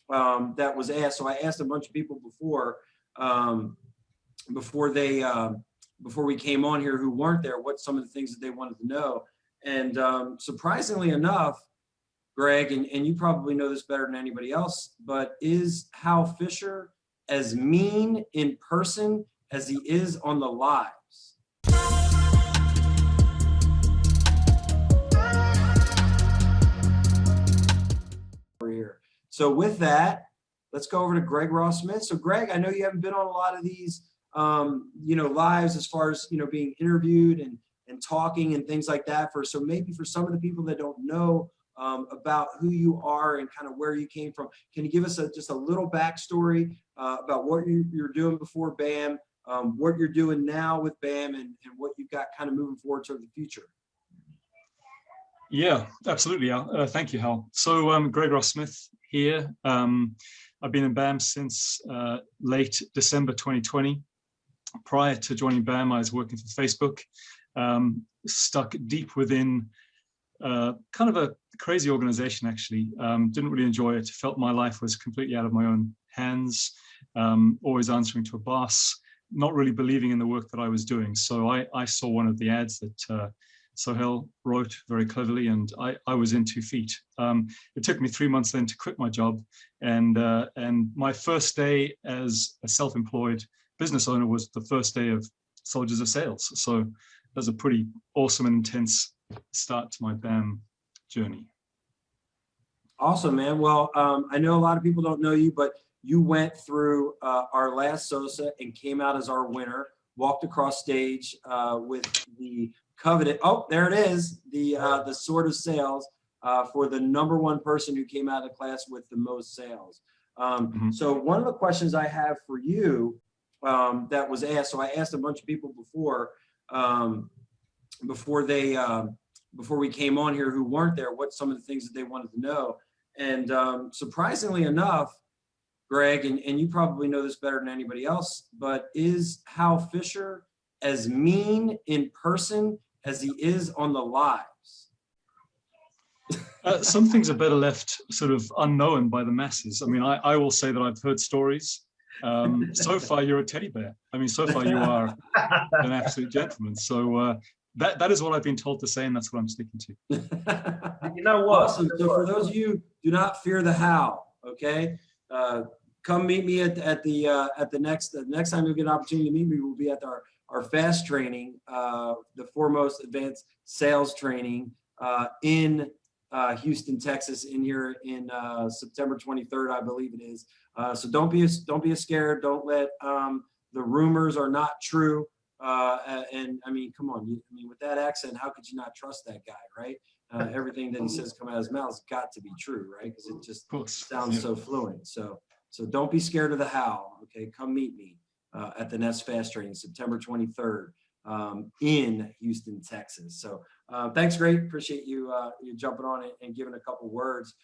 that was asked. So I asked a bunch of people um, before they before we came on here who weren't there, what some of the things that they wanted to know. And surprisingly enough, Greg, and you probably know this better than anybody else, but is Hal Fisher as mean in person as he is on the lives? Here. So with that, let's go over to Greg Ross Smith. So Greg, I know you haven't been on a lot of these, lives as far as, being interviewed and talking and things like that. So maybe for some of the people that don't know about who you are and kind of where you came from, can you give us just a little backstory about what you're doing before BAM, what you're doing now with BAM, and what you've got kind of moving forward to the future? Yeah, absolutely, Al. Thank you, Hal. So Greg Ross Smith here. I've been in BAM since late December 2020. Prior to joining BAM, I was working for Facebook, stuck deep within kind of a crazy organization, actually. Didn't really enjoy it. Felt my life was completely out of my own hands, always answering to a boss, not really believing in the work that I was doing. So I saw one of the ads that Sohail wrote very cleverly, and I was in 2 feet. It took me 3 months then to quit my job, and my first day as a self-employed business owner was the first day of Soldiers of Sales. So that was a pretty awesome and intense start to my BAM journey. Awesome, man. Well, I know a lot of people don't know you, but you went through our last SOSA and came out as our winner, walked across stage with the coveted, oh, there it is, the Sword of Sales for the #1 person who came out of class with the most sales. So one of the questions I have for you that was asked, so I asked a bunch of people before we came on here who weren't there, what some of the things that they wanted to know. And surprisingly enough, Greg, and you probably know this better than anybody else, but is Hal Fisher as mean in person as he is on the lives? Some things are better left sort of unknown by the masses. I mean, I will say that I've heard stories. So far, you're a teddy bear. I mean, so far you are an absolute gentleman. So that is what I've been told to say, and that's what I'm sticking to. You know what? Awesome. So for those of you, do not fear the Hal. Okay, come meet me at the next time you get an opportunity to meet me. We'll be at our fast training, the foremost advanced sales training in Houston, Texas, in here in September 23rd, I believe it is. So don't be scared. Don't let the rumors are not true. And I mean, come on, with that accent, how could you not trust that guy, right? Everything that he says come out of his mouth has got to be true, right? Because it just sounds so fluent. So don't be scared of the Hal. Okay, come meet me at the Nest Fast Training, September 23rd, in Houston, Texas. So thanks, great. Appreciate you jumping on it and giving a couple words.